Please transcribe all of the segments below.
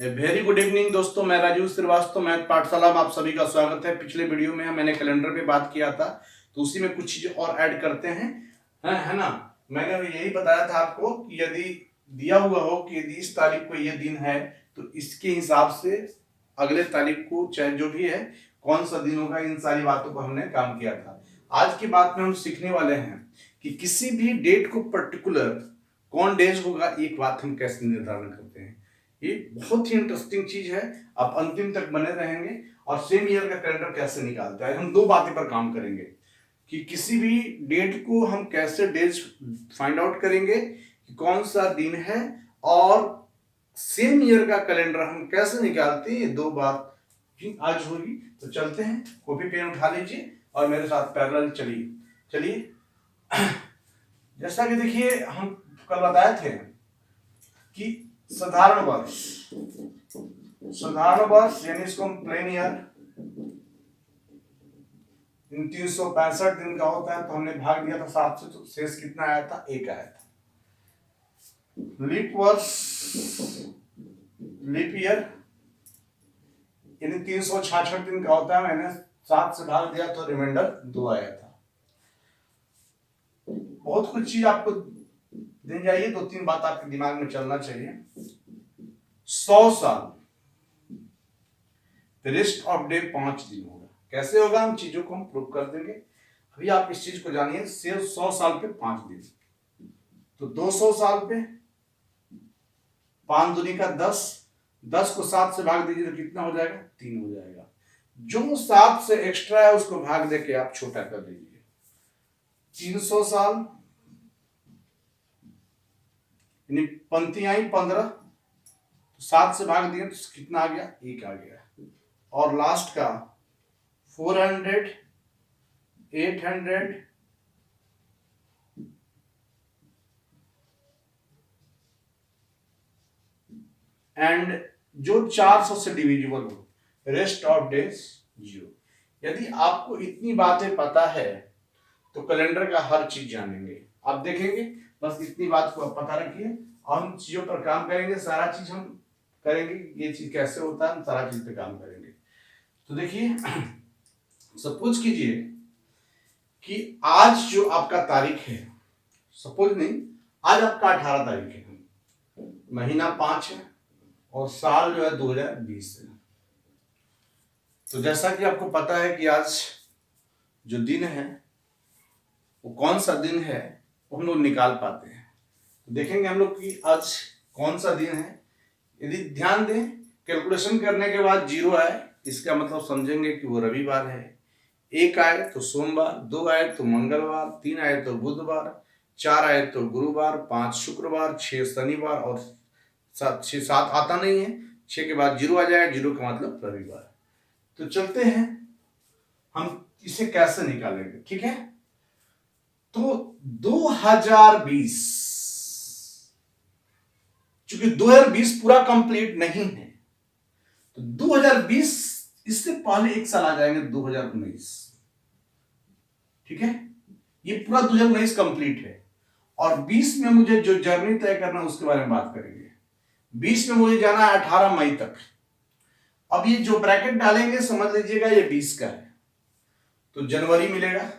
Very good evening दोस्तों, मैं Rajiv Srivastava math पाठशाला में आप सभी का स्वागत है। पिछले वीडियो में मैंने कैलेंडर पे बात किया था, तो उसी में कुछ चीजें और ऐड करते हैं, है ना। मैंने यही बताया था आपको कि यदि दिया हुआ हो कि यदि इस तारीख को ये दिन है तो इसके हिसाब से अगले तारीख को चाहे जो भी है कौन सा दिन होगा, इन सारी बातों पर हमने काम किया था। आज की बात में हम सीखने वाले हैं कि किसी भी डेट को पर्टिकुलर कौन डेज होगा, एक बात हम कैसे निर्धारण करते हैं। ये बहुत ही इंटरेस्टिंग चीज है, आप अंतिम तक बने रहेंगे। और सेम ईयर का कैलेंडर कैसे निकालते हैं, हम दो बातें पर काम करेंगे कि किसी भी डेट को हम कैसे डेज फाइंड आउट करेंगे कि कौन सा दिन है, और सेम ईयर का कैलेंडर हम कैसे निकालते हैं। ये दो बात आज होगी। तो चलते हैं, कॉपी पेन उठा लीजिए और मेरे साथ पैरेलल चलिए। जैसा कि देखिए, हम कल बताए थे कि साधारण वर्ष यानी इसको हम प्लेन ईयर, इन 365 दिन का होता है, तो हमने भाग दिया था 7 से, तो शेष कितना आया था? 1 आया था। लीप ईयर यानी 366 दिन का होता है, मैंने 7 से भाग दिया तो रिमाइंडर 2 आया था। बहुत कुछ चीज आपको दिन जाइए, 2-3 बात आपके दिमाग में चलना चाहिए। 100 साल रेस्ट ऑफ डे 5 दिन होगा। कैसे होगा, हम चीजों को हम प्रूव कर देंगे। अभी आप इस चीज को जानिए, सिर्फ 100 साल पे 5 दिन, तो 200 साल पे 5 दूनी का 10 को 7 से भाग दीजिए तो कितना हो जाएगा? 3 हो जाएगा। जो 7 से एक्स्ट्रा है उसको भाग देके आप छोटा कर दीजिए। 300 साल यानी पंक्तियां आई 15, तो 7 से भाग दिए तो कितना आ गया? 1 आ गया। और लास्ट का 400, 800, एंड जो 400 से डिविजिबल हो, रेस्ट ऑफ डेज 0। यदि आपको इतनी बातें पता है तो कैलेंडर का हर चीज जानेंगे। आप देखेंगे, बस इतनी बात को आप पता रखिए और हम चीजों पर काम करेंगे। सारा चीज हम करेंगे, ये चीज कैसे होता है, हम सारा चीज पे काम करेंगे। तो देखिए, सपोज कीजिए कि आज जो आपका तारीख है, सपोज नहीं, आज आपका 18 तारीख है, महीना 5 है और साल जो है 2020 है। तो जैसा कि आपको पता है कि आज जो दिन है वो कौन सा दिन है, वो हम लोग निकाल पाते हैं। तो देखेंगे हम लोग कि आज कौन सा दिन है। यदि ध्यान दें, कैलकुलेशन करने के बाद 0 आए, इसका मतलब समझेंगे कि वो रविवार है। 1 आए तो सोमवार, 2 आए तो मंगलवार, 3 आए तो बुधवार, 4 आए तो गुरुवार, 5 शुक्रवार, 6 शनिवार और 7 आता नहीं है। 6 के बाद 0 आ जाएगा, 0 का मतलब रविवार। तो चलते हैं, हम इसे कैसे निकालेंगे, ठीक है। तो 2020, चूंकि 2020 पूरा कंप्लीट नहीं है, तो 2020 इससे पहले एक साल आ जाएंगे 2019, ठीक है। ये पूरा 2019 कंप्लीट है और 20 में मुझे जो जर्नी तय करना है उसके बारे में बात करेंगे। 20 में मुझे जाना है 18 मई तक। अब ये जो ब्रैकेट डालेंगे समझ लीजिएगा ये 20 का है, तो जनवरी मिलेगा,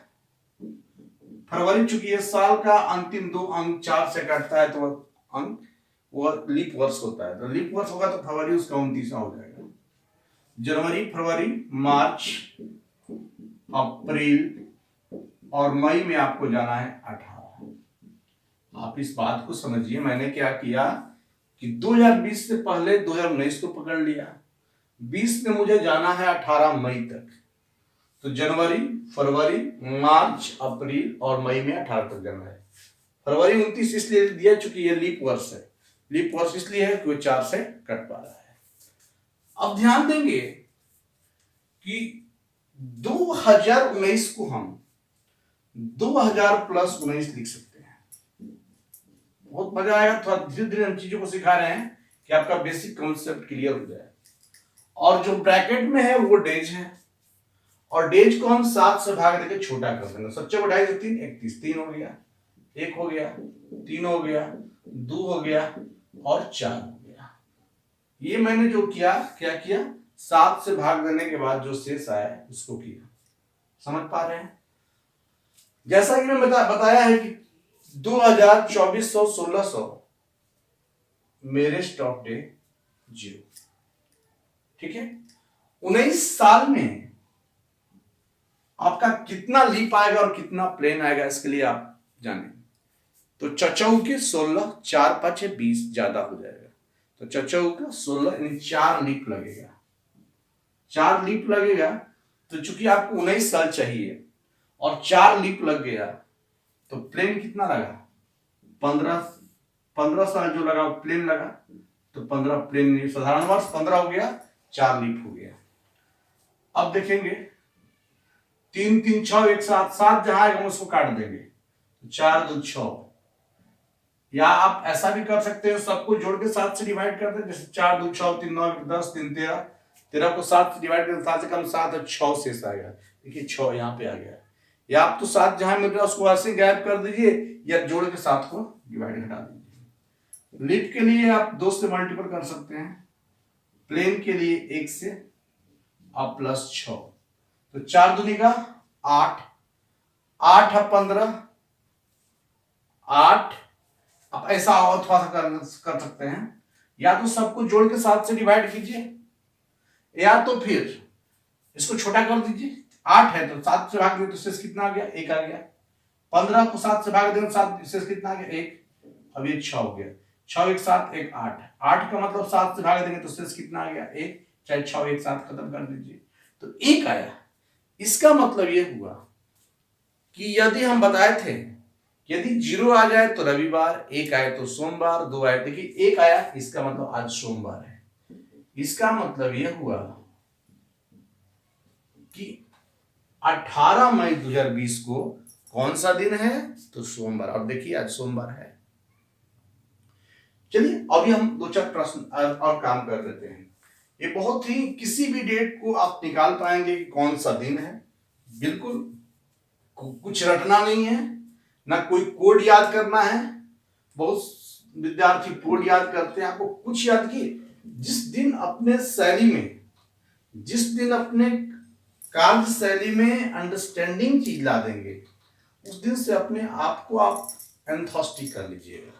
फरवरी, चूंकि ये साल का अंतिम 2 अंक 4 से कटता है तो अंक वो लीप वर्ष होता है, तो लीप वर्ष होगा तो फरवरी उसका 29वां हो जाएगा। जनवरी, फरवरी, मार्च, अप्रैल और मई में आपको जाना है 18। आप इस बात को समझिए, मैंने क्या किया कि 2020 से पहले 2019 को पकड़ लिया। 20 में मुझे जाना है 18 मई तक, तो जनवरी, फरवरी, मार्च, अप्रैल और मई में 18 तक जाना है। फरवरी 29 इसलिए दिया चूंकि ये लीप वर्ष है। लीप वर्ष इसलिए है कि वो 4 से कट पा रहा है। अब ध्यान देंगे कि 2019 को हम 2000 प्लस 19 लिख सकते हैं। बहुत मजा आएगा, थोड़ा धीरे धीरे हम चीजों को सिखा रहे हैं कि आपका बेसिक कॉन्सेप्ट क्लियर हो जाए। और जो ब्रैकेट में है वो डेज है, और डेज को हम 7 से भाग देकर छोटा कर देंगे। 7 बढ़ाई तो 3, 31, 3 हो गया, 1 हो गया, 3 हो गया, 2 हो गया और 4 हो गया। ये मैंने जो किया, क्या किया, 7 से भाग देने के बाद जो शेष आया उसको किया। समझ पा रहे हैं? जैसा कि मैं बताया है कि 2024 1600 मेरे स्टॉप डे 0। ठीक है, 19 साल में आपका कितना लीप आएगा और कितना प्लेन आएगा, इसके लिए आप जाने तो चचौ के 16, 4 5 20 ज्यादा हो जाएगा। तो चचौ का 16 यानी 4 लीप लगेगा। 4 लीप लगेगा तो चूंकि आपको 19 साल चाहिए और 4 लीप लग गया तो प्लेन कितना लगा, 15 साल जो लगा वो प्लेन लगा, तो 15 प्लेन, साधारण वर्ष 15 हो गया, 4 लीप हो गया। अब देखेंगे 3 3 6 एक साथ, 7 जहां आएगा हम उसको काट देंगे, 4 2 6। या आप ऐसा भी कर सकते हैं, सबको जोड़ के 7 से डिवाइड कर दें, जैसे 4 2 6 3 9 10 3 13, 13 को 7 से डिवाइड करें, 7 से कम 7 और 6 शेष आएगा। देखिए 6 यहाँ पे आ गया। या आप तो 7 जहां मिल रहा है उसको ऐसे गैप कर दीजिए, या जोड़ के 7 को डिवाइड हटा दीजिए। लीप के लिए आप 2 से मल्टीपल कर सकते हैं, प्लेन के लिए 1 से आप प्लस 6, तो 4 दूनी का 8, 8 है 15, 8। आप ऐसा और थोड़ा सा कर सकते हैं, या तो सबको जोड़ के 7 से डिवाइड कीजिए, या तो फिर इसको छोटा कर दीजिए। 8 है तो 7 से भाग दें तो शेष कितना आ गया, 1 आ गया। 15 को 7 से भाग दें तो 7 शेष कितना आ गया, 1। अब ये 6 हो गया, 6 1 7 1 8। 8 का मतलब 7 से भाग देंगे तो शेष कितना आ गया, 1। चाहे 6 1 7 खत्म कर दीजिए तो 1 आया। इसका मतलब ये हुआ कि यदि हम बताए थे यदि 0 आ जाए तो रविवार, 1 आए तो सोमवार, 2 आए, देखिए 1 आया, इसका मतलब आज सोमवार है। इसका मतलब यह हुआ कि 18 मई 2020 को कौन सा दिन है, तो सोमवार। अब देखिए आज सोमवार है। चलिए अभी हम 2-4 प्रश्न और काम कर लेते हैं। ये बहुत ही, किसी भी डेट को आप निकाल पाएंगे कि कौन सा दिन है, बिल्कुल कुछ रटना नहीं है, ना कोई कोड याद करना है। बहुत विद्यार्थी कोड याद करते हैं, आपको कुछ याद किए, जिस दिन अपने शैली में, जिस दिन अपने कार्य शैली में अंडरस्टैंडिंग चीज ला देंगे, उस दिन से अपने आप को आप एंथॉस्टिक कर लीजिएगा।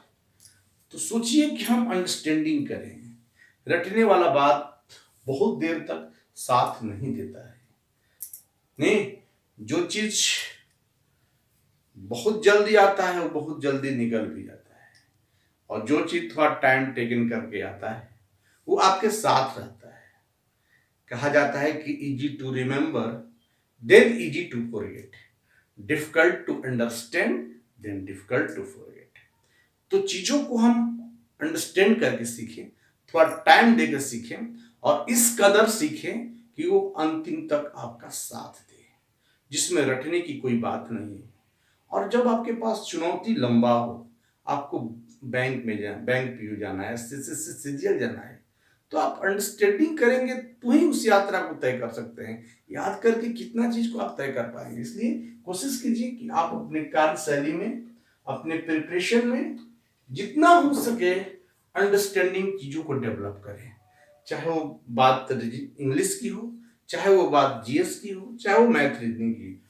तो सोचिए कि हम अंडरस्टैंडिंग करें। रटने वाला बात बहुत देर तक साथ नहीं देता है। नहीं, जो चीज बहुत जल्दी आता है वो बहुत जल्दी निकल भी जाता है, और जो चीज थोड़ा टाइम टेकन करके आता है वो आपके साथ रहता है। कहा जाता है कि easy to remember then easy to forget, difficult to understand then difficult to forget. तो चीजों को हम अंडरस्टैंड करके सीखें, थोड़ा टाइम देकर सीखें, और इस कदर सीखें कि वो अंतिम तक आपका साथ दे, जिसमें रटने की कोई बात नहीं है। और जब आपके पास चुनौती लंबा हो, आपको बैंक में जाना, बैंक पीयू जाना है, सीजीएल जाना है, तो आप अंडरस्टैंडिंग करेंगे तो ही उस यात्रा को तय कर सकते हैं। याद करके कितना चीज को आप तय कर पाएंगे। इसलिए कोशिश कीजिए कि आप अपने कार्यशैली में, अपने प्रिपरेशन में जितना हो सके अंडरस्टैंडिंग चीजों को डेवलप करें। चाहे वो बात इंग्लिश की हो, चाहे वो बात जीएस की हो, चाहे वो मैथ रीजनिंग की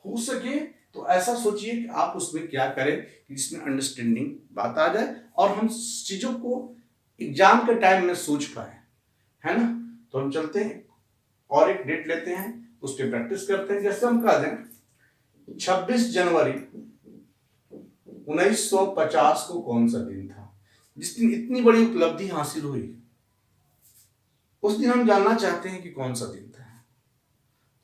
हो सके तो ऐसा सोचिए कि आप उसमें क्या करें कि जिसमें अंडरस्टैंडिंग बात आ जाए और हम चीजों को एग्जाम के टाइम में सोच पाए, है ना। तो हम चलते हैं और एक डेट लेते हैं, उस पर प्रैक्टिस करते हैं। जैसे हम कह दें 26 जनवरी 1950 को कौन सा दिन था जिस दिन इतनी बड़ी उपलब्धि हासिल हुई। उस दिन हम जानना चाहते हैं कि कौन सा दिन था।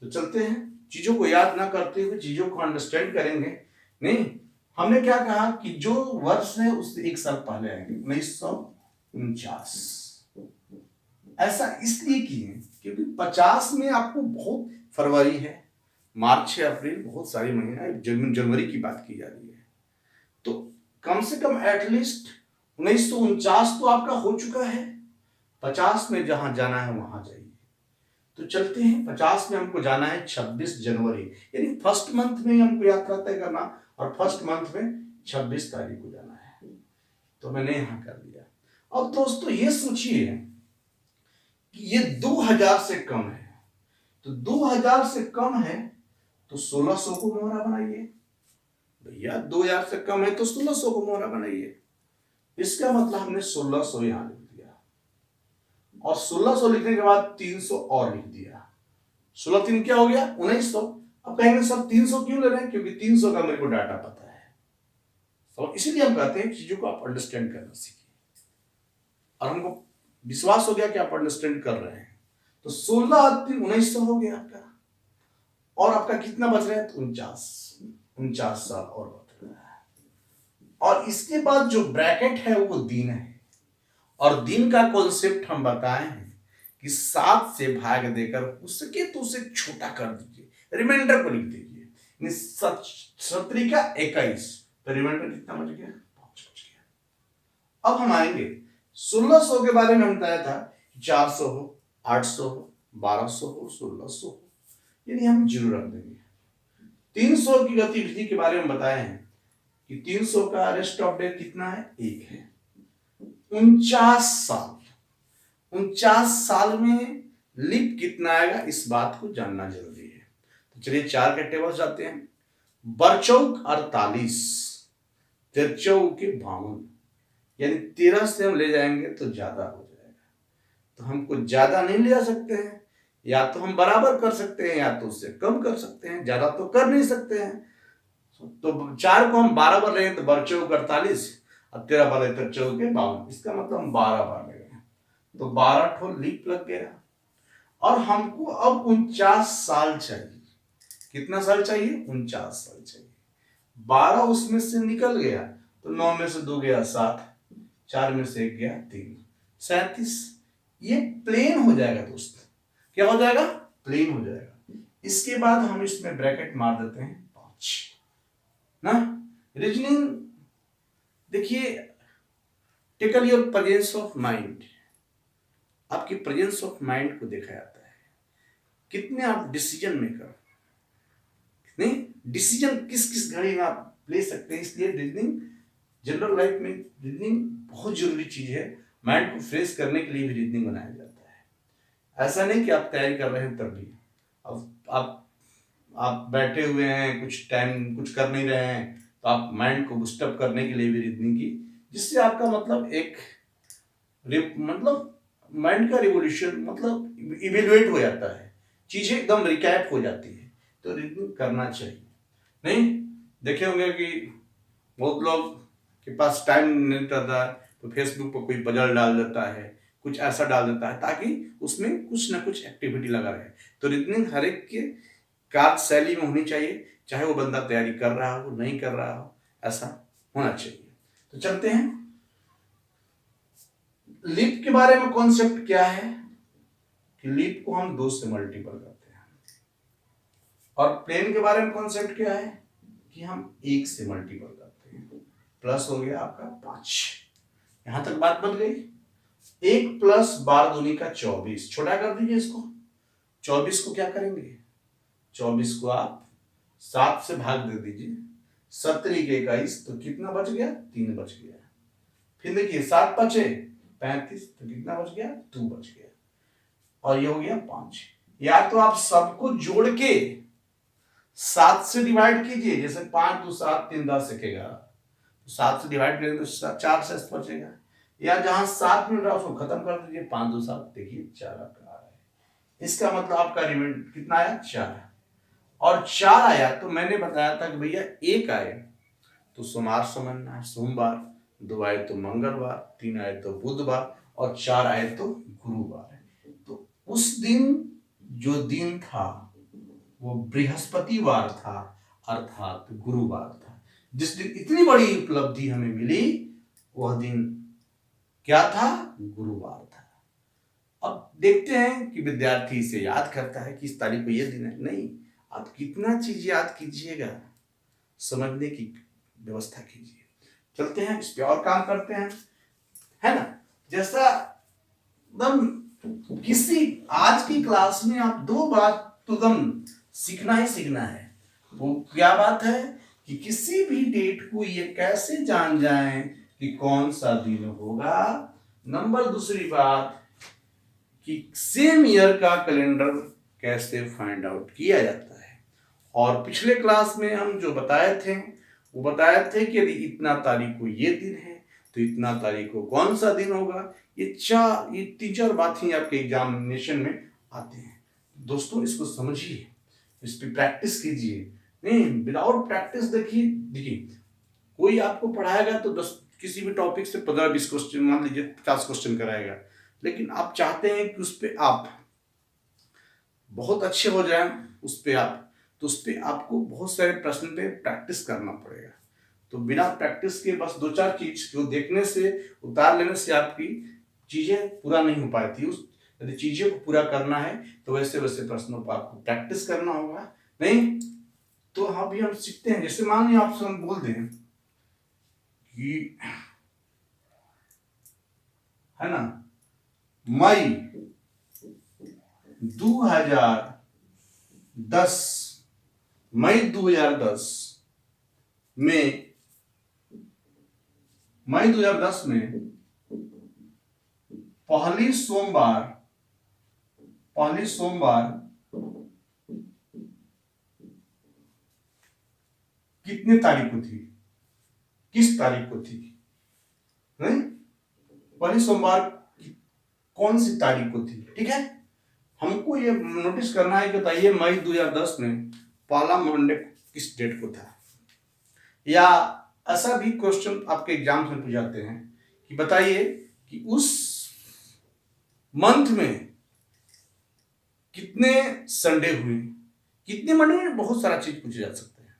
तो चलते हैं, चीजों को याद ना करते हुए चीजों को अंडरस्टैंड करेंगे। नहीं, हमने क्या कहा कि जो वर्ष है उससे 1 साल पहले आएंगे, 1949। ऐसा इसलिए किए क्योंकि 50 में आपको बहुत, फरवरी है, मार्च है, अप्रैल, बहुत सारी महीना, जनवरी की बात की जा रही है। तो कम से कम एटलीस्ट 1949 तो आपका हो चुका है। 50 में जहां जाना है वहां जाइए। तो चलते हैं, 50 में हमको जाना है 26 जनवरी, यानी फर्स्ट मंथ में हमको यात्रा तय करना, और फर्स्ट मंथ में 26 तारीख को जाना है। तो मैंने यहां कर दिया। अब दोस्तों ये सोचिए ये 2000 से कम है, तो 2000 से कम है तो 1600 को मोहरा बनाइए भैया। 2000 से कम है तो 1600 को मोहरा बनाइए। इसका मतलब हमने 1600 यहां लिख दिया और 1600 लिखने के बाद 300 और लिख दिया। 16 3 क्या हो गया 1900। अब कहेंगे सर 300 क्यों ले रहे हैं, क्योंकि 300 का मेरे को डाटा पता है। तो इसीलिए हम कहते हैं चीजों को आप अंडरस्टैंड करना सीखिए और हमको विश्वास हो गया कि आप अंडरस्टैंड कर रहे हैं। तो 16 3 1900 हो गया आपका, और आपका कितना बच रहा है, तो 49 साल और बच रहा है। और इसके बाद जो ब्रैकेट है वो दिन है, और दिन का कॉन्सेप्ट हम बताए हैं कि 7 से भाग देकर उसके तो उसे छोटा कर दीजिए, रिमाइंडर को लिख दीजिए। 17 का 21, तो रिमाइंडर कितना बच गया, 5 बच गया। अब हम आएंगे 1600 के बारे में हम बताया था 400 हो, 800 हो, 1200 हो, 1600 हो, यानी हम जीरो रख देंगे। 300 की गतिविधि के बारे में बताए हैं कि 300 का रेस्ट ऑफ डे कितना है, 1 है। 49 साल में लीप कितना आएगा, इस बात को जानना जरूरी है। तो चलिए 4 के टेबल जाते हैं। बरचौक 48, तिरचौक 52, यानी 13 से हम ले जाएंगे तो ज्यादा हो जाएगा। तो हमको ज्यादा नहीं ले जा सकते हैं, या तो हम बराबर कर सकते हैं या तो उससे कम कर सकते हैं, ज्यादा तो कर नहीं सकते हैं। तो 4 को हम 12 बार लेंगे तो बरचौक 48 और 13 बार लेते 52, इसका मतलब हम 12 बार ले गए, तो 12 ठो लीप लग गया। और हमको अब 49 साल चाहिए। कितना साल चाहिए, 49 साल चाहिए। 12 उसमें से निकल गया तो 9 में से 2 गया 7, 4 में से 1 गया 3, 37। ये प्लेन हो जाएगा दोस्त, क्या हो जाएगा, प्लेन हो जाएगा। इसके बाद हम इसमें ब्रैकेट मार देते हैं 5 ना। रीजनिंग देखिए, tackle your presence of mind, आपकी प्रेजेंस ऑफ माइंड को देखा जाता है, कितने आप डिसीजन मेकर, नहीं डिसीजन किस किस घड़ी में आप ले सकते हैं। इसलिए रीजनिंग जनरल लाइफ में रीजनिंग बहुत जरूरी चीज है। माइंड को फ्रेश करने के लिए भी रीजनिंग बनाया जाता है। ऐसा नहीं कि आप तैयारी कर रहे हैं तब भी, अब आप बैठे हुए हैं, कुछ टाइम कुछ कर नहीं रहे हैं, तो आप माइंड को बूस्टअप करने के लिए भी रीजनिंग की, जिससे आपका मतलब एक मतलब माइंड का रिवोल्यूशन मतलब इवेल्युएट हो जाता है, चीजें एकदम रिकैप हो जाती है। तो रीजनिंग करना चाहिए। नहीं देखे होंगे कि बहुत लोग के पास टाइम नहीं रहता है तो फेसबुक पर कोई पजल डाल देता है, कुछ ऐसा डाल देता है ताकि उसमें कुछ ना कुछ एक्टिविटी लगा रहे। तो रीजनिंग हर एक के कार्य शैली में होनी चाहिए, चाहे वो बंदा तैयारी कर रहा हो नहीं कर रहा हो, ऐसा होना चाहिए। तो चलते हैं, लीप के बारे में कॉन्सेप्ट क्या है कि लीप को हम 2 से मल्टीपल करते हैं, और प्लेन के बारे में कॉन्सेप्ट क्या है कि हम 1 से मल्टीपल करते हैं। प्लस हो गया आपका 5, यहां तक बात बन गई। 1 प्लस 12 दूनी का 24, छोटा कर दीजिए इसको। 24 को क्या करेंगे, 24 को आप 7 से भाग दे दीजिए, 17 के 21, तो कितना बच गया, 3 बच गया। फिर देखिए 7 बचे 35, तो कितना बच गया, 2 बच गया, और ये हो गया 5। या तो आप सबको जोड़ के 7 से डिवाइड कीजिए, जैसे 5 2 7 3 10 1 11, 7 से डिवाइड करेंगे तो 4 से बचेगा, या जहां 7 मिल रहा है उसको खत्म कर दीजिए, 5 2 7, देखिए 4 आपका आ रहा है। इसका मतलब आपका रिमाइंडर कितना आया, 4, और 4 आया तो मैंने बताया था कि भैया 1 आए तो सोमवार समझना है, सोमवार, 2 आए तो मंगलवार, 3 आए तो बुधवार, और 4 आए तो गुरुवार। तो उस दिन जो दिन था वो बृहस्पतिवार था, अर्थात गुरुवार था। जिस दिन इतनी बड़ी उपलब्धि हमें मिली वह दिन क्या था, गुरुवार था। अब देखते हैं कि विद्यार्थी इसे याद करता है कि इस तारीख को यह दिन है, नहीं, आप कितना चीज याद कीजिएगा, समझने की व्यवस्था कीजिए। चलते हैं इस पे और काम करते हैं, है ना। जैसा एकदम किसी आज की क्लास में आप 2 बात तो एकदम सीखना ही सीखना है। वो क्या बात है कि किसी भी डेट को ये कैसे जान जाएं कि कौन सा दिन होगा। नंबर दूसरी बात कि सेम ईयर का कैलेंडर कैसे फाइंड आउट किया जाता है। और पिछले क्लास में हम जो बताए थे वो बताए थे कि यदि इतना तारीख को ये दिन है तो इतना तारीख को कौन सा दिन होगा। ये 3-4 बात ही आपके एग्जामिनेशन में आते हैं। दोस्तों इसको समझिए, इस पर प्रैक्टिस कीजिए। नहीं, विदाउट प्रैक्टिस देखिए कोई आपको पढ़ाएगा तो 10 किसी भी टॉपिक से 15-20 क्वेश्चन, मान लीजिए 50 क्वेश्चन कराएगा, लेकिन आप चाहते हैं कि उस पर आप बहुत अच्छे हो जाएं, तो उस पर आपको बहुत सारे प्रश्न पे प्रैक्टिस करना पड़ेगा। तो बिना प्रैक्टिस के बस 2-4 चीज को देखने से, उतार लेने से आपकी चीजें पूरा नहीं हो पाती। यदि चीजों को पूरा करना है तो वैसे वैसे प्रश्नों पर आपको प्रैक्टिस करना होगा। नहीं तो हम सीखते हैं। जैसे मान लीजिए आपसे हम बोल दें कि है ना, मई 2010 में पहली सोमवार कितने तारीख को थी, किस तारीख को थी? नहीं, पहली सोमवार कौन सी तारीख को थी? ठीक है, हमको ये नोटिस करना है कि बताइए मई 2010 में पहला मंडे किस डेट को था। या ऐसा भी क्वेश्चन आपके एग्जाम में पूछ जाते हैं कि बताइए कि उस मंथ में कितने संडे हुए, कितने मंडे में, बहुत सारा चीज पूछे जा सकते हैं।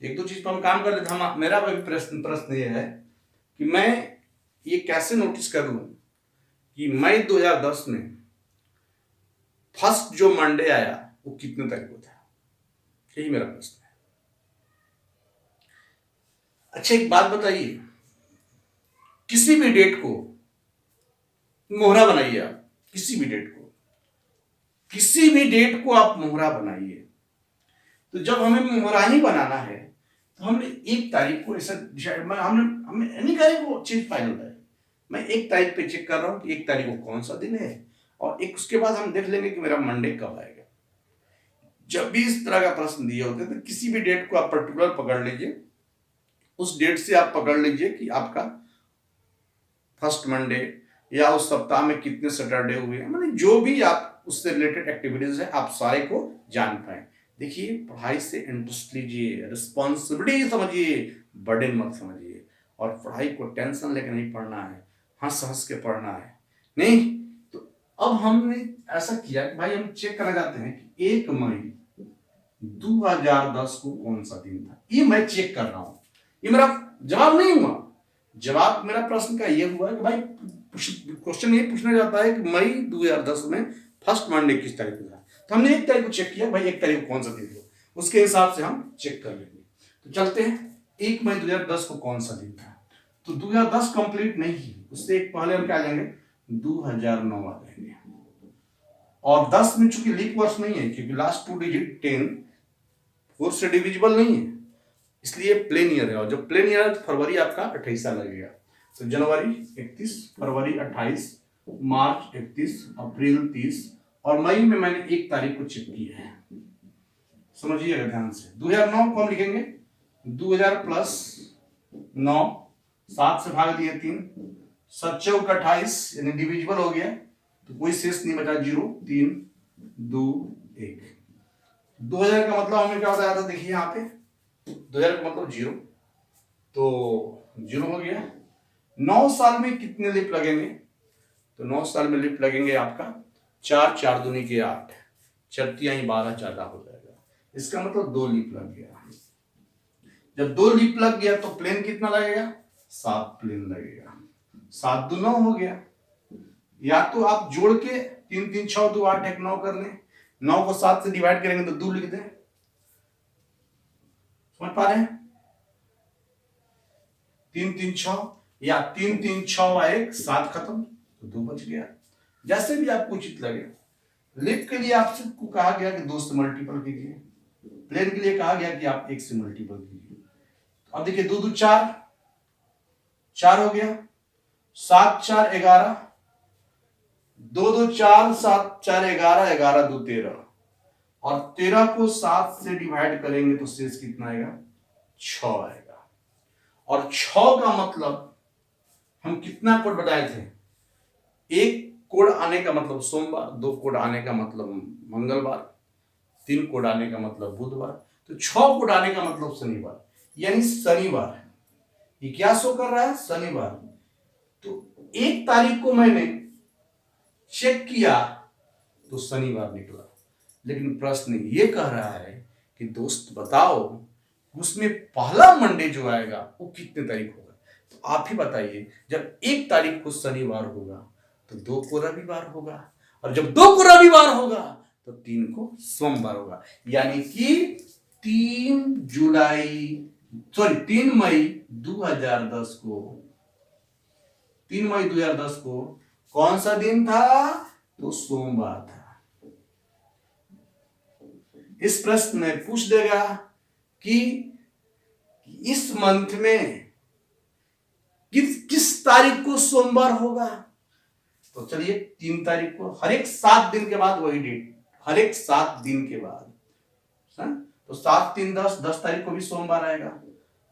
एक दो चीज पर हम काम कर लेते हैं। मेरा भी प्रश्न ये है कि मैं ये कैसे नोटिस करूं कि मई 2010 में फर्स्ट जो मंडे आया वो कितने तारीख को था। यही मेरा प्रश्न है। अच्छा एक बात बताइए, किसी भी डेट को मोहरा बनाइए आप, किसी भी डेट को आप मोहरा बनाइए। तो जब हमें मोहरा ही बनाना है तो हमने 1 तारीख को ऐसा डिसाइड, हमें नहीं करें वो चीज फाइनल है। मैं 1 तारीख पे चेक कर रहा हूं कि 1 तारीख को कौन सा दिन है, और उसके बाद हम देख लेंगे कि मेरा मंडे कब आएगा। जब भी इस तरह का प्रश्न दिए होते हैं तो किसी भी डेट को आप पर्टिकुलर पकड़ लीजिए, उस डेट से आप पकड़ लीजिए कि आपका फर्स्ट मंडे या उस सप्ताह में कितने सैटरडे हुए, मतलब जो भी आप उससे रिलेटेड एक्टिविटीज है आप सारे को जान पाए। देखिए पढ़ाई से इंटरेस्ट लीजिए, रिस्पॉन्सिबिलिटी समझिए, बर्डन मत समझिए। और पढ़ाई को टेंशन लेकर नहीं पढ़ना है, हंस हंस के पढ़ना है। नहीं तो अब हमने ऐसा किया कि भाई हम चेक करना चाहते हैं कि 1 मई 2010 को कौन सा दिन था। ये मैं चेक कर रहा हूं, ये मेरा जवाब नहीं हुआ। जवाब मेरा प्रश्न का ये हुआ कि भाई क्वेश्चन ये पूछना चाहता है कि मई 2010 में फर्स्ट मंडे किस तारीख को था। तो हमने 1 तारीख को चेक किया, भाई 1 तारीख को कौन सा दिन था, उसके हिसाब से हम चेक कर लेंगे। तो चलते हैं, 1 मई 2010 को कौन सा दिन था। तो 2010 कंप्लीट नहीं, उससे एक पहले हम क्या लेंगे, 2009 आ लेंगे। और 10 में चूंकि लीप वर्ष नहीं है, क्योंकि लास्ट 2 डिजिट 10 4 से डिविजिबल नहीं है, इसलिए प्लेन ईयर है। और जब प्लेन ईयर है तो फरवरी आपका 28 लगेगा। तो जनवरी 31, फरवरी 28, मार्च 31, अप्रैल 30, और मई में मैंने 1 तारीख को चेक किया है। समझिएगा ध्यान से। 2009 को हम लिखेंगे 2000 प्लस 9, 7 से भाग दिए 3, 7 चौक 28, यानी डिविजिबल हो गया, तो कोई शेष नहीं बचा, 0, 3, 2, 1। 2000 का मतलब हमें क्या बताया था, देखिए यहाँ पे 2000 का मतलब 0, तो 0 हो गया। 9 साल में कितने लिप लगेंगे, तो 9 साल में लिप लगेंगे आपका 4, 4 दूनी के 8, चरतियां ही 12, 14 हो जाएगा। इसका मतलब 2 लिप लग गया। जब 2 लिप लग गया तो प्लेन कितना लगेगा, 7 प्लेन लगेगा। 7 2 9 हो गया। या तो आप जोड़ के 3 3 6 2 8 1 9 कर लें, 9 को 7 से डिवाइड करेंगे तो 2 लिख दें। समझ पा रहे हैं, 3 3 6, या 3 3 6 1 7 खत्म, तो 2 बच गया। जैसे भी आपको उचित लगे। लिप के लिए आपसे कहा गया कि 2 से मल्टीपल कीजिए, प्लेन के लिए कहा गया कि आप 1 से मल्टीपल कीजिए। तो अब देखिए 2 2 4, 4 हो गया, 7 4 11, दो दो चार, सात चार 11, 11 दो 13, और 13 को 7 से डिवाइड करेंगे तो शेष कितना आएगा? 6 आएगा। और 6 का मतलब हम कितना कोड बताए थे? एक कोड आने का मतलब सोमवार, 2 कोड आने का मतलब मंगलवार, 3 कोड आने का मतलब बुधवार, तो 6 कोड आने का मतलब शनिवार, यानी शनिवार। ये क्या शो कर रहा है? शनिवार। तो 1 तारीख को मैंने चेक किया तो शनिवार निकला, लेकिन प्रश्न ये कह रहा है कि दोस्त बताओ उसमें पहला मंडे जो आएगा वो कितने तारीख होगा? तो आप ही बताइए। जब 1 तारीख को शनिवार होगा तो 2 को रविवार होगा, और जब 2 को रविवार होगा तो 3 को सोमवार होगा, यानी कि 3 मई 2010 को 3 मई 2010 को कौन सा दिन था? तो सोमवार था। इस प्रश्न में पूछ देगा कि इस मंथ में किस तारीख को सोमवार होगा? तो चलिए 3 तारीख को, हर एक 7 दिन के बाद वही डेट, हर एक 7 दिन के बाद। तो 7 3 10, 10 तारीख को भी सोमवार आएगा,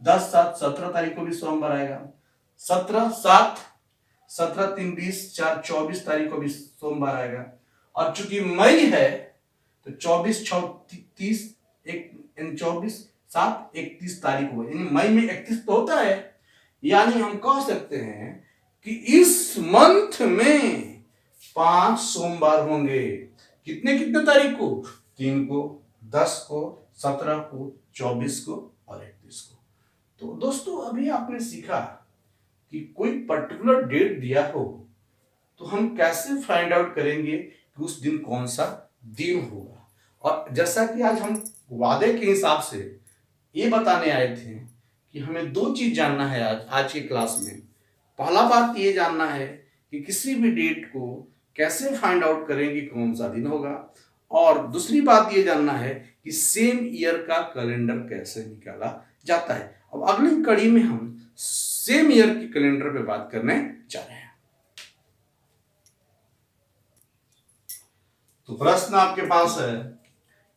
10 7 17 तारीख को भी सोमवार आएगा, 17 7 17 3 20 4 24 तारीख को भी सोमवार आएगा। और चूंकि मई है तो 24 6 30 1 24 7 31 तारीख को, यानी मई में 31 तो होता है, यानी हम कह सकते हैं कि इस मंथ में 5 सोमवार होंगे। कितने कितने तारीख को? 3 को, 10 को, 17 को, 24 को और 31 को। तो दोस्तों अभी आपने सीखा कि कोई पर्टिकुलर डेट दिया हो तो हम कैसे फाइंड आउट करेंगे कि उस दिन कौन सा दिन होगा। और जैसा कि आज हम वादे के हिसाब से ये बताने आए थे कि हमें 2 चीज जानना है आज की क्लास में। पहला बात ये जानना है कि किसी भी डेट को कैसे फाइंड आउट करेंगे कौन सा दिन होगा, और दूसरी बात ये जानना है कि सेम ईयर का कैलेंडर कैसे निकाला जाता है। अब अगली कड़ी में हम सेम ईयर के कैलेंडर पे बात करने जा रहे हैं। तो प्रश्न आपके पास है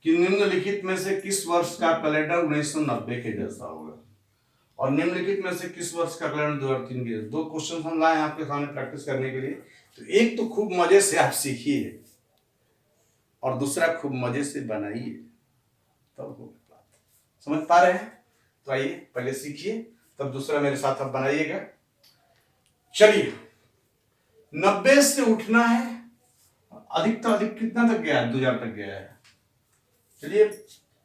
कि निम्नलिखित में से किस वर्ष का कैलेंडर 1990 के जैसा होगा, और निम्नलिखित में से किस वर्ष का कैलेंडर 2003 के। 2 क्वेश्चन हम लाए आपके सामने प्रैक्टिस करने के लिए। तो एक तो खूब मजे से आप सीखिए और दूसरा खूब मजे से बनाइए, तब होगी बात। समझ पा रहे हैं? तो आइए पहले सीखिए, तब दूसरा मेरे साथ आप बनाइएगा। चलिए 90 से उठना है, अधिक तो अधिक कितना तक गया है? 2000 तक गया है। चलिए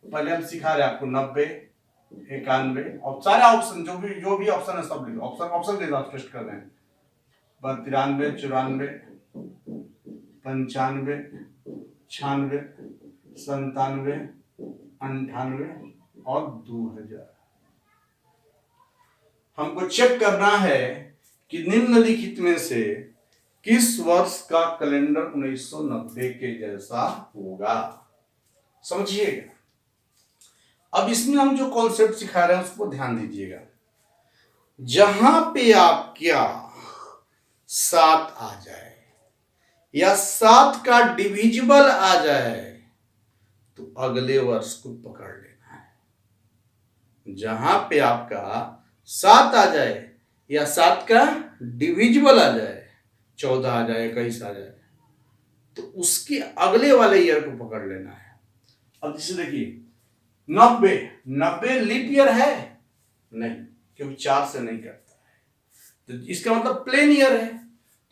पहले हम सिखा रहे हैं आपको 90 91 और सारे ऑप्शन जो भी ऑप्शन है सब लिखो। ऑप्शन के साथ टेस्ट कर रहे हैं। 93 94 95 96 97 98 और 2000। हमको चेक करना है कि निम्नलिखित में से किस वर्ष का कैलेंडर 1990 के जैसा होगा। समझिएगा। अब इसमें हम जो कॉन्सेप्ट सिखा रहे हैं उसको ध्यान दीजिएगा। जहां पे आप क्या 7 आ जाए या 7 का डिविजिबल आ जाए तो अगले वर्ष को पकड़ लेना है। जहां पे आपका 7 आ जाए या 7 का डिविजिबल आ जाए, 14 आ जाए, 21 आ जाए, तो उसके अगले वाले ईयर को पकड़ लेना है। अब जैसे देखिए 90 लीप ईयर है नहीं, क्योंकि 4 से नहीं करता है, तो इसका मतलब प्लेन ईयर है।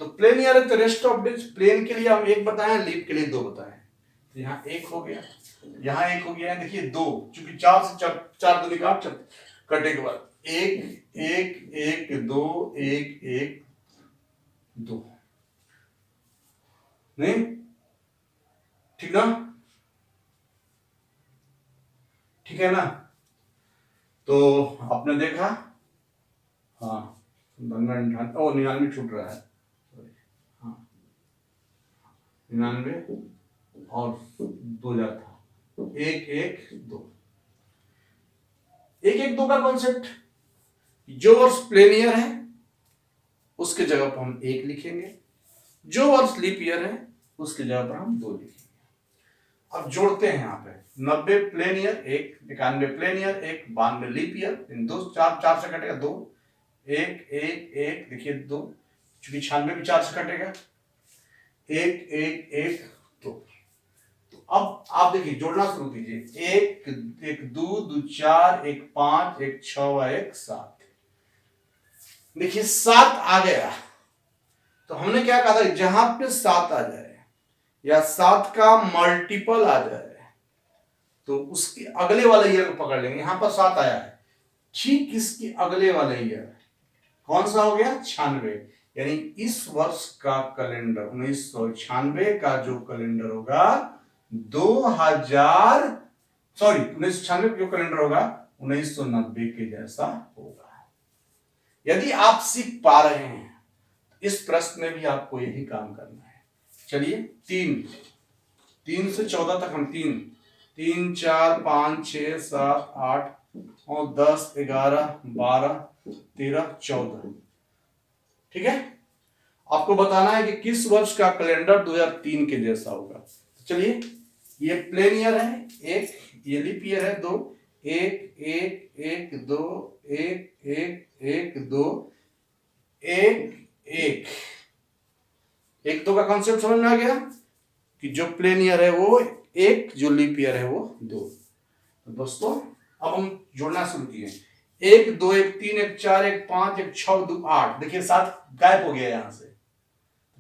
तो प्लेन ईयर है तो रेस्ट ऑफ डेज प्लेन के लिए हम 1 बताएं, लीप के लिए 2 बताएं। तो यहाँ 1 हो गया, यहाँ 1 हो गया, देखिए 2, क्योंकि 4 से 4 2 निकाल कटे के बाद 1 1 1 2 1 1 2, नहीं ठीक ना? ठीक है ना? तो आपने देखा, हाँ 99 छूट रहा है, हाँ 99 और 2000 था, 1 1 2 1 1 2 का कॉन्सेप्ट। जो वर्ष प्लेन ईयर है उसके जगह पर हम 1 लिखेंगे, जो वर्ष लीप ईयर है उसकी जगह पर हम 2 लिखेंगे। अब जोड़ते हैं यहाँ पे 90 plain year 1, 91 plain year 1, 92 leap year, इन दो चार से कटेगा 2, 1 1 1, देखिए 2, चूंकि 96 भी 4 से कटेगा 1 1 1 2। तो अब आप देखिए जोड़ना शुरू कीजिए, 1 1 2 2 4 1 5 1 6 1 7। देखिए 7 आ गया, तो हमने क्या कहा था, जहां पे 7 आ जाए या 7 का मल्टीपल आ जाए तो उसके अगले वाले ईयर को पकड़ लेंगे। यहां पर 7 आया है, ठीक इसके अगले वाले ईयर कौन सा हो गया, 96, यानी इस वर्ष का कैलेंडर 1996 का जो कैलेंडर होगा 1996 जो कैलेंडर होगा 1990 के जैसा होगा। यदि आप सीख पा रहे हैं इस प्रश्न में भी आपको यही काम करना है। चलिए 3 से 14 तक हम 3 4 5 6 7 8 और 10 11 12 13 14, ठीक है। आपको बताना है कि किस वर्ष का कैलेंडर 2003 के जैसा होगा। चलिए ये प्लेन ईयर है 1, ये लीप ईयर है 2, 1 1 1 2 1 1 1 2 1 1 1 2 का कॉन्सेप्ट समझ में आ गया कि जो प्लेन ईयर है वो 1, जो लीप ईयर है वो 2। तो दोस्तों अब हम जोड़ना शुरू किए, 1 2 1 3 1 4 1 5 1 6 2 8। देखिए 7 गायब हो गया यहां से,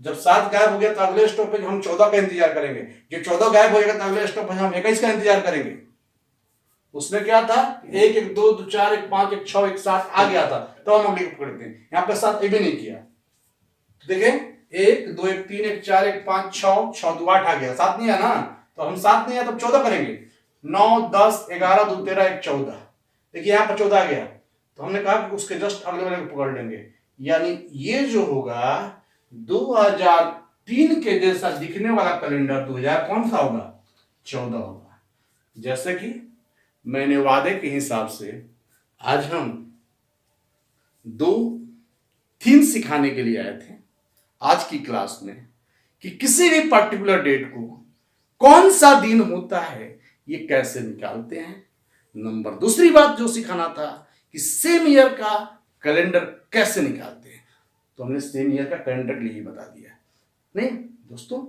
जब 7 गायब हो गया तो अगले स्टॉपेज हम 14 का इंतजार करेंगे। जब 14 गायब हो जाएगा तो अगले स्टॉपेज हम 21 का इंतजार करेंगे। उसमें क्या था, 1 1 2 2 4 1 5 1 6 1 7 आ गया था, तो हम अगले को पकड़ते हैं। यहाँ पे 7 भी नहीं किया, देखें 1 2 1 3 1 4 1 5 6 6 2 8 आ गया, 7 नहीं है ना, तो हम 7 नहीं है तो 14 करेंगे। 9 10 11 2 13 1 14, देखिए यहाँ पर 14 आ गया, तो हमने कहा कि उसके जस्ट अगले वाले को पकड़ लेंगे। यानी ये जो होगा 2003 के जैसा दिखने वाला कैलेंडर 2000 कौन सा होगा, 14 होगा। जैसे कि मैंने वादे के हिसाब से आज हम 2 थीम सिखाने के लिए आए थे आज की क्लास में, कि किसी भी पर्टिकुलर डेट को कौन सा दिन होता है ये कैसे निकालते हैं। नंबर दूसरी बात जो सिखाना था कि सेम ईयर का कैलेंडर कैसे निकालते हैं, तो हमने सेम ईयर का कैलेंडर के लिए बता दिया। नहीं दोस्तों,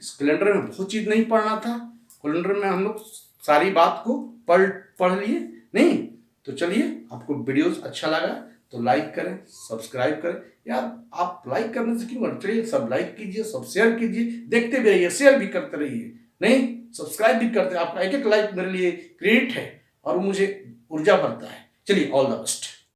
इस कैलेंडर में बहुत चीज नहीं पढ़ना था, कैलेंडर में हम लोग सारी बात को पढ़ लिए नहीं। तो चलिए, आपको वीडियोस अच्छा लगा तो लाइक करें, सब्सक्राइब करें। यार आप लाइक करने से क्यों करते, चलिए सब लाइक कीजिए, सब शेयर कीजिए, देखते भी रहिए, शेयर भी करते रहिए, नहीं सब्सक्राइब भी करते। आपका एक एक लाइक मेरे लिए क्रेडिट है और मुझे ऊर्जा बढ़ता है। चलिए ऑल द बेस्ट।